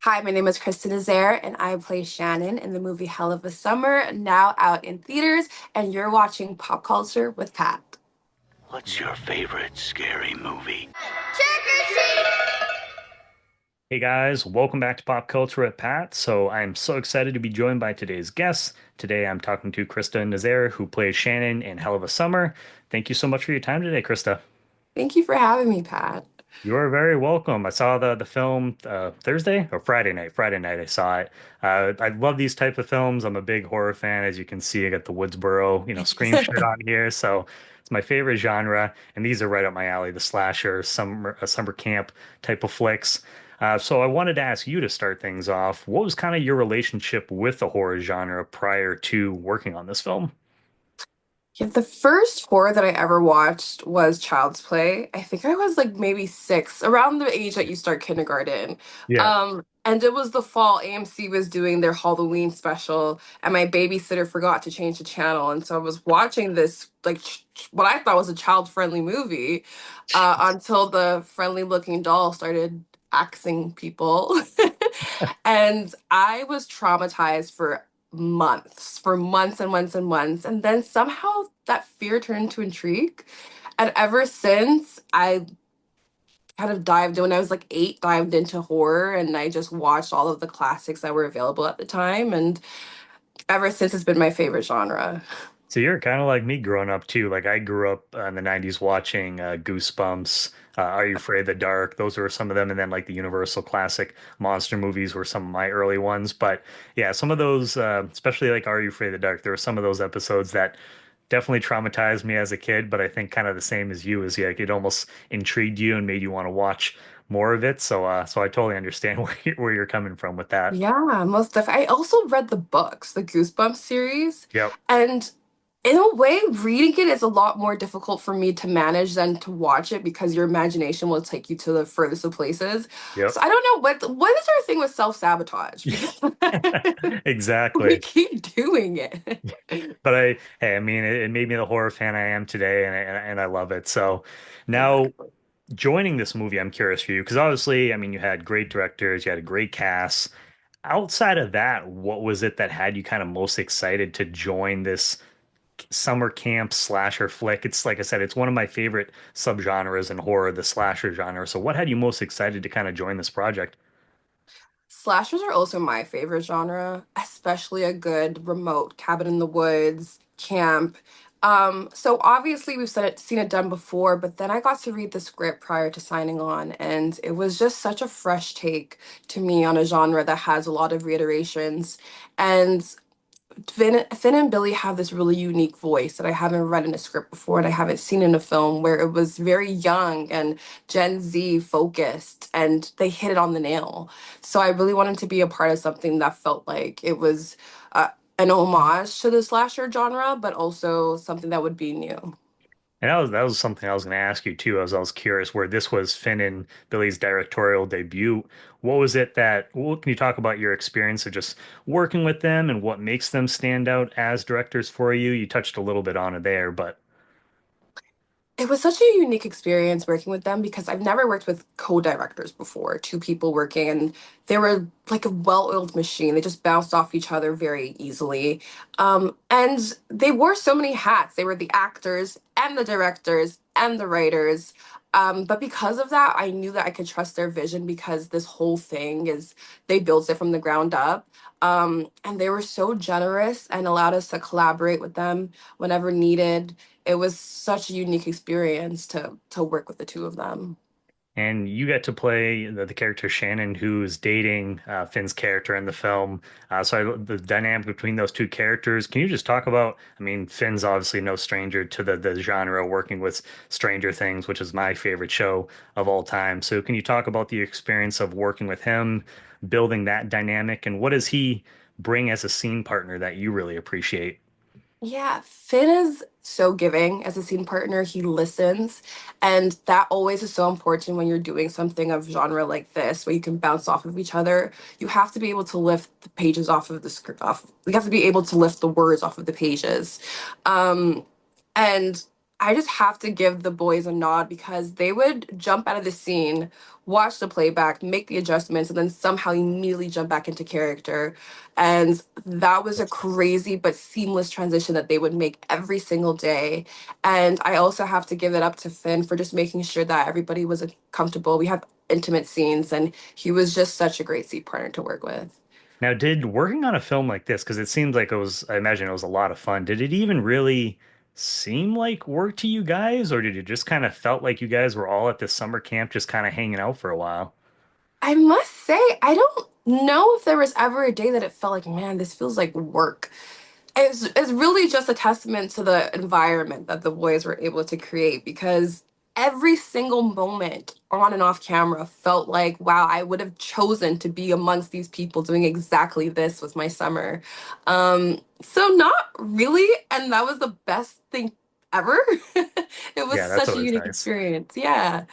Hi, my name is Krista Nazaire, and I play Shannon in the movie Hell of a Summer, now out in theaters, and you're watching Pop Culture with Pat. What's your favorite scary movie? Hey guys, welcome back to Pop Culture with Pat. So I'm so excited to be joined by today's guests. Today I'm talking to Krista Nazaire, who plays Shannon in Hell of a Summer. Thank you so much for your time today, Krista. Thank you for having me, Pat. You are very welcome. I saw the film Thursday or Friday night. Friday night I saw it. I love these type of films. I'm a big horror fan. As you can see, I got the Woodsboro, Scream shirt on here. So it's my favorite genre, and these are right up my alley, the slasher, summer camp type of flicks. So I wanted to ask you to start things off. What was kind of your relationship with the horror genre prior to working on this film? Yeah, the first horror that I ever watched was Child's Play. I think I was like maybe six, around the age that you start kindergarten. Yeah. And it was the fall. AMC was doing their Halloween special, and my babysitter forgot to change the channel. And so I was watching this, like, what I thought was a child-friendly movie, until the friendly-looking doll started axing people. And I was traumatized for months and months and months. And then somehow that fear turned into intrigue. And ever since, I kind of when I was like eight, dived into horror and I just watched all of the classics that were available at the time. And ever since, it's been my favorite genre. So you're kind of like me growing up too. Like I grew up in the 90s watching Goosebumps, Are You Afraid of the Dark? Those were some of them. And then like the Universal classic monster movies were some of my early ones. But yeah, some of those, especially like Are You Afraid of the Dark? There were some of those episodes that definitely traumatized me as a kid, but I think kind of the same as you is like it almost intrigued you and made you want to watch more of it. So I totally understand where you're coming from with that. Yeah, most definitely. I also read the books, the Goosebumps series, Yep. and in a way, reading it is a lot more difficult for me to manage than to watch it because your imagination will take you to the furthest of places. Yep. So I don't know what is our thing with self-sabotage because we Exactly. keep doing it. But hey, I mean, it made me the horror fan I am today, and I love it. So now Exactly. joining this movie, I'm curious for you because obviously, I mean, you had great directors, you had a great cast. Outside of that, what was it that had you kind of most excited to join this summer camp slasher flick? It's like I said, it's one of my favorite subgenres in horror, the slasher genre. So what had you most excited to kind of join this project? Slashers are also my favorite genre, especially a good remote cabin in the woods, camp. So obviously seen it done before, but then I got to read the script prior to signing on, and it was just such a fresh take to me on a genre that has a lot of reiterations. And Finn and Billy have this really unique voice that I haven't read in a script before and I haven't seen in a film where it was very young and Gen Z focused and they hit it on the nail. So I really wanted to be a part of something that felt like it was uh, an homage to the slasher genre, but also something that would be new. And that was something I was going to ask you too, as I was curious where this was Finn and Billy's directorial debut. What was it what can you talk about your experience of just working with them and what makes them stand out as directors for you? You touched a little bit on it there, but It was such a unique experience working with them because I've never worked with co-directors before, two people working, and they were like a well-oiled machine. They just bounced off each other very easily. And they wore so many hats. They were the actors and the directors and the writers. But because of that, I knew that I could trust their vision because this whole thing is they built it from the ground up. And they were so generous and allowed us to collaborate with them whenever needed. It was such a unique experience to work with the two of them. and you get to play the character Shannon, who's dating Finn's character in the film. The dynamic between those two characters. Can you just talk about? I mean, Finn's obviously no stranger to the genre, working with Stranger Things, which is my favorite show of all time. So, can you talk about the experience of working with him, building that dynamic, and what does he bring as a scene partner that you really appreciate? Yeah, Finn is so giving as a scene partner. He listens, and that always is so important when you're doing something of genre like this, where you can bounce off of each other. You have to be able to lift the pages off of the script off. You have to be able to lift the words off of the pages. Um, and I just have to give the boys a nod because they would jump out of the scene, watch the playback, make the adjustments, and then somehow immediately jump back into character. And that was a crazy but seamless transition that they would make every single day. And I also have to give it up to Finn for just making sure that everybody was comfortable. We have intimate scenes, and he was just such a great scene partner to work with. Now, did working on a film like this, because it seems like it was, I imagine it was a lot of fun, did it even really seem like work to you guys, or did it just kind of felt like you guys were all at this summer camp just kind of hanging out for a while? I must say, I don't know if there was ever a day that it felt like, man, this feels like work. It's really just a testament to the environment that the boys were able to create because every single moment on and off camera felt like, wow, I would have chosen to be amongst these people doing exactly this with my summer. So not really, and that was the best thing ever. It was Yeah, that's such a always unique nice. experience. Yeah.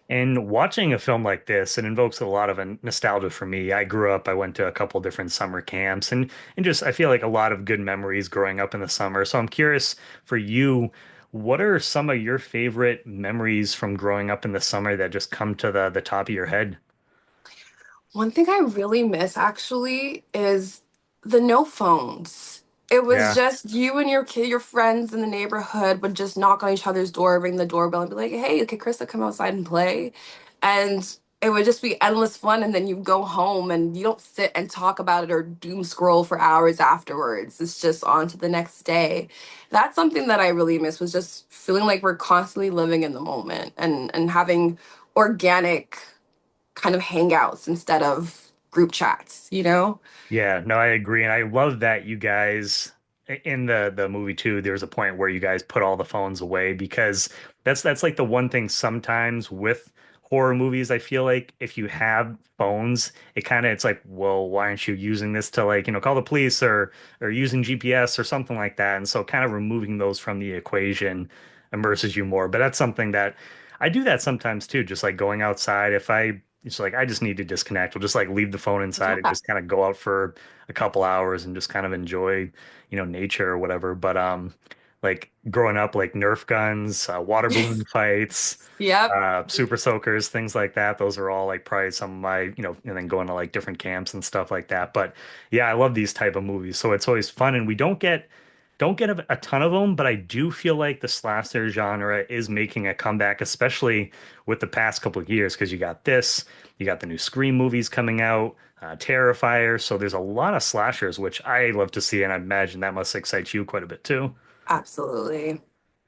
And watching a film like this, it invokes a lot of nostalgia for me. I grew up, I went to a couple different summer camps and just I feel like a lot of good memories growing up in the summer. So I'm curious for you, what are some of your favorite memories from growing up in the summer that just come to the top of your head? One thing I really miss actually is the no phones. It was Yeah. just you and your kid, your friends in the neighborhood would just knock on each other's door, ring the doorbell, and be like, "Hey, okay, Krista, come outside and play." And it would just be endless fun. And then you go home and you don't sit and talk about it or doom scroll for hours afterwards. It's just on to the next day. That's something that I really miss was just feeling like we're constantly living in the moment and having organic kind of hangouts instead of group chats, you know? Yeah, no, I agree, and I love that you guys in the movie too. There's a point where you guys put all the phones away because that's like the one thing sometimes with horror movies. I feel like if you have phones, it kind of it's like, well, why aren't you using this to like call the police or using GPS or something like that? And so kind of removing those from the equation immerses you more. But that's something that I do that sometimes too, just like going outside. If I it's like I just need to disconnect. We'll just like leave the phone inside and Yeah, just kind of go out for a couple hours and just kind of enjoy, nature or whatever. But like growing up, like Nerf guns, water balloon fights, yep, super soakers, things like that. Those are all like probably some of my, and then going to like different camps and stuff like that. But yeah, I love these type of movies. So it's always fun, and we don't get a ton of them, but I do feel like the slasher genre is making a comeback, especially with the past couple of years, because you got this, you got the new Scream movies coming out, Terrifier. So there's a lot of slashers, which I love to see, and I imagine that must excite you quite a bit too. absolutely.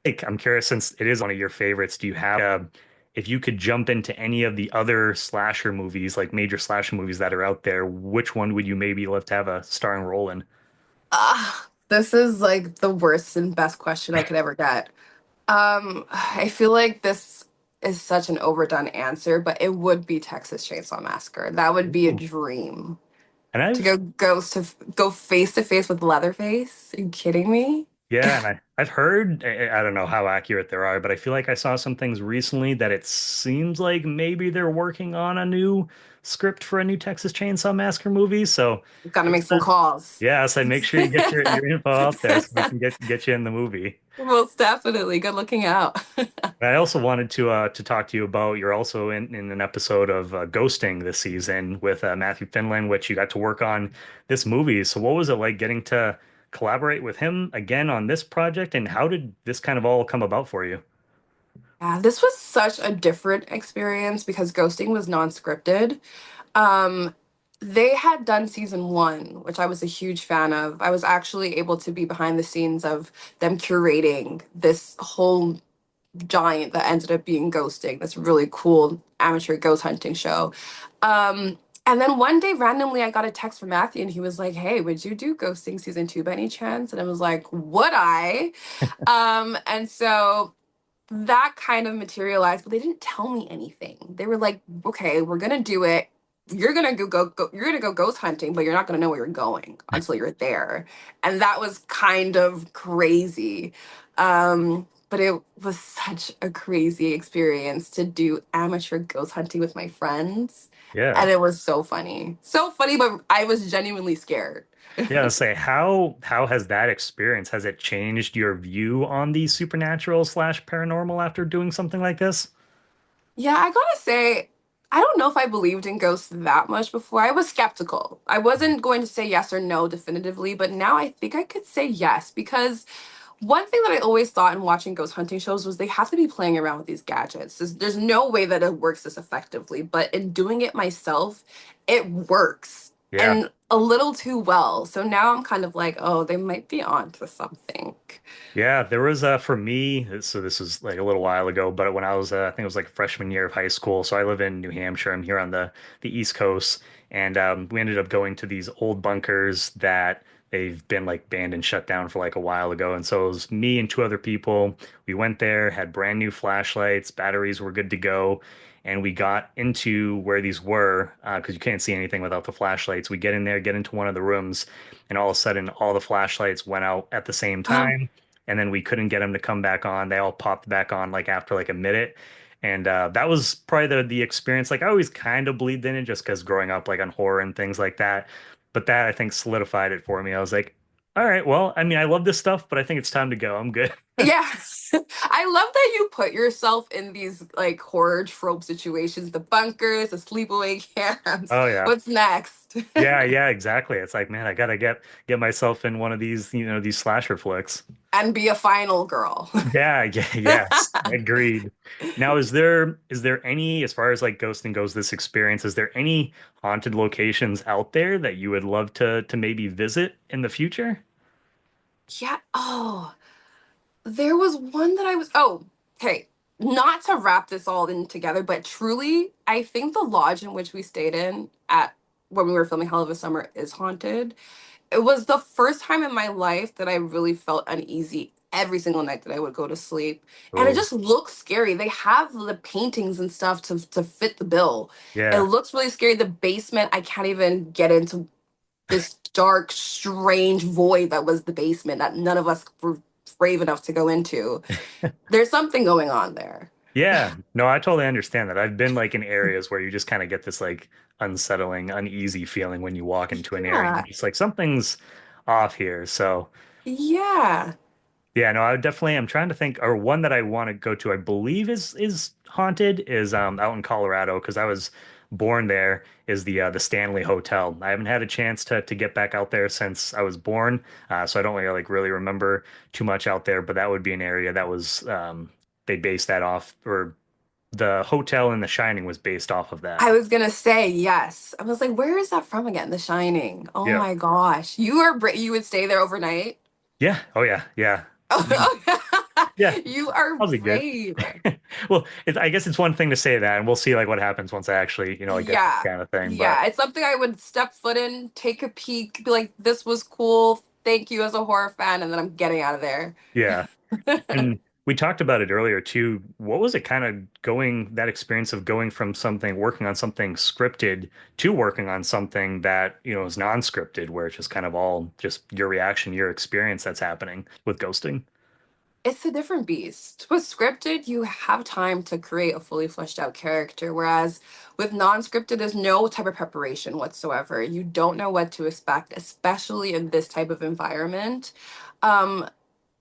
Like, I'm curious, since it is one of your favorites, do you have, if you could jump into any of the other slasher movies, like major slasher movies that are out there, which one would you maybe love to have a starring role in? This is like the worst and best question I could ever get. I feel like this is such an overdone answer, but it would be Texas Chainsaw Massacre. That would be a Ooh. dream. And To I've go face to face with Leatherface. Are you kidding me? Yeah, and I've heard I don't know how accurate there are, but I feel like I saw some things recently that it seems like maybe they're working on a new script for a new Texas Chainsaw Massacre movie. So Gotta make it's some calls. yeah, so make sure you get your info out there so we can get you in the movie. Most definitely. Good looking out. And I also wanted to talk to you about you're also in an episode of Ghosting this season with Matthew Finland, which you got to work on this movie. So what was it like getting to collaborate with him again on this project, and how did this kind of all come about for you? Yeah, this was such a different experience because ghosting was non-scripted. Um, they had done season one, which I was a huge fan of. I was actually able to be behind the scenes of them curating this whole giant that ended up being ghosting, this really cool amateur ghost hunting show. Um, and then one day randomly I got a text from Matthew and he was like, "Hey, would you do ghosting season two by any chance?" And I was like, "Would I?" And so that kind of materialized, but they didn't tell me anything. They were like, "Okay, we're gonna do it. You're gonna you're gonna go ghost hunting, but you're not gonna know where you're going until you're there." And that was kind of crazy. But it was such a crazy experience to do amateur ghost hunting with my friends. Yeah. And it was so funny. So funny, but I was genuinely scared. Yeah, say how has that experience, has it changed your view on the supernatural slash paranormal after doing something like this? Yeah, I gotta say, I don't know if I believed in ghosts that much before. I was skeptical. I wasn't going to say yes or no definitively, but now I think I could say yes because one thing that I always thought in watching ghost hunting shows was they have to be playing around with these gadgets. There's no way that it works this effectively, but in doing it myself, it works Yeah. and a little too well. So now I'm kind of like, oh, they might be onto something. Yeah, there was for me, so this was like a little while ago, but when I was I think it was like freshman year of high school. So I live in New Hampshire. I'm here on the East Coast, and we ended up going to these old bunkers that they've been like banned and shut down for like a while ago. And so it was me and two other people. We went there, had brand new flashlights, batteries were good to go. And we got into where these were because you can't see anything without the flashlights. We get in there, get into one of the rooms, and all of a sudden, all the flashlights went out at the same time, and then we couldn't get them to come back on. They all popped back on like after like a minute. And that was probably the experience. Like I always kind of believed in it just because growing up like on horror and things like that. But that I think solidified it for me. I was like, all right, well, I mean, I love this stuff, but I think it's time to go. I'm good. Yeah. I love that you put yourself in these like horror trope situations, the bunkers, the sleepaway camps. Oh yeah. What's next? Yeah, yeah, exactly. It's like, man, I gotta get myself in one of these, these slasher flicks. And be a final girl. Yeah, yeah, yes, agreed. Now, is there any, as far as like ghosting goes, this experience, is there any haunted locations out there that you would love to maybe visit in the future? Yeah. Oh, there was one that oh, okay. Not to wrap this all in together, but truly, I think the lodge in which we stayed in at when we were filming Hell of a Summer is haunted. It was the first time in my life that I really felt uneasy every single night that I would go to sleep. And it Oh, just looks scary. They have the paintings and stuff to fit the bill. It yeah. looks really scary. The basement, I can't even get into this dark, strange void that was the basement that none of us were brave enough to go into. There's something going on there. Yeah. No, I totally understand that. I've been like in areas where you just kind of get this like unsettling, uneasy feeling when you walk into an area. Yeah. You're just like something's off here. So Yeah. yeah, no, I would definitely. I'm trying to think, or one that I want to go to. I believe is haunted. Is out in Colorado because I was born there. Is the Stanley Hotel. I haven't had a chance to get back out there since I was born, so I don't really like really remember too much out there. But that would be an area that was they based that off, or the hotel in The Shining was based off of that. I was gonna say yes. I was like, where is that from again? The Shining. Oh Yeah, my gosh. You would stay there overnight? yeah, oh yeah, yeah, Oh, yeah. you are I'll be good. brave. Well, I guess it's one thing to say that, and we'll see like what happens once I actually, like get this Yeah. kind of thing. But Yeah. It's something I would step foot in, take a peek, be like, this was cool. Thank you as a horror fan, and then I'm getting out of there. yeah, and we talked about it earlier too. What was it kind of going that experience of going from something working on something scripted to working on something that, is non-scripted, where it's just kind of all just your reaction, your experience that's happening with ghosting? It's a different beast. With scripted, you have time to create a fully fleshed out character, whereas with non-scripted, there's no type of preparation whatsoever. You don't know what to expect, especially in this type of environment. Um,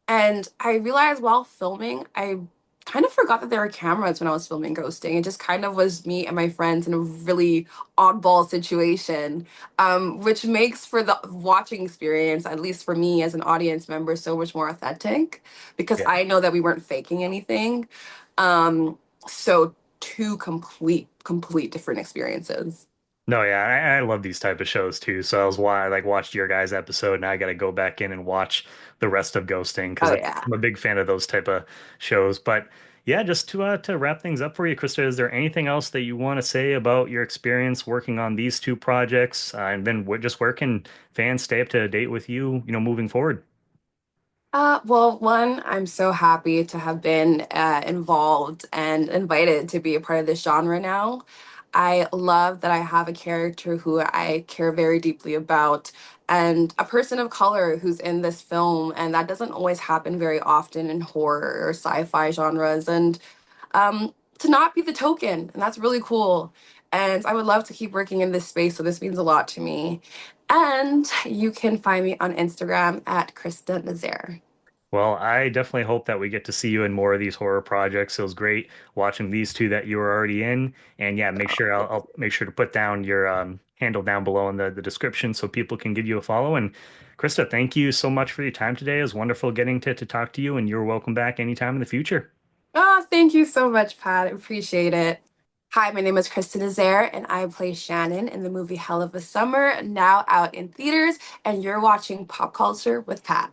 and I realized while filming, I kind of forgot that there were cameras when I was filming Ghosting. It just kind of was me and my friends in a really oddball situation, which makes for the watching experience, at least for me as an audience member, so much more authentic because Yeah. I know that we weren't faking anything. Um, so two complete different experiences. No, yeah, I love these type of shows too. So I was why I like watched your guys' episode, and I got to go back in and watch the rest of Ghosting because Oh I'm yeah. a big fan of those type of shows. But yeah, just to wrap things up for you, Krista, is there anything else that you want to say about your experience working on these two projects, and then just where can fans stay up to date with you, moving forward? Well, one, I'm so happy to have been involved and invited to be a part of this genre now. I love that I have a character who I care very deeply about and a person of color who's in this film, and that doesn't always happen very often in horror or sci-fi genres. And to not be the token, and that's really cool. And I would love to keep working in this space, so this means a lot to me. And you can find me on Instagram at Krista Nazaire. Well, I definitely hope that we get to see you in more of these horror projects. It was great watching these two that you were already in. And yeah, make sure I'll make sure to put down your handle down below in the description so people can give you a follow. And Krista, thank you so much for your time today. It was wonderful getting to talk to you, and you're welcome back anytime in the future. Oh, thank you so much, Pat. I appreciate it. Hi, my name is Krista Nazaire, and I play Shannon in the movie Hell of a Summer, now out in theaters, and you're watching Pop Culture with Pat.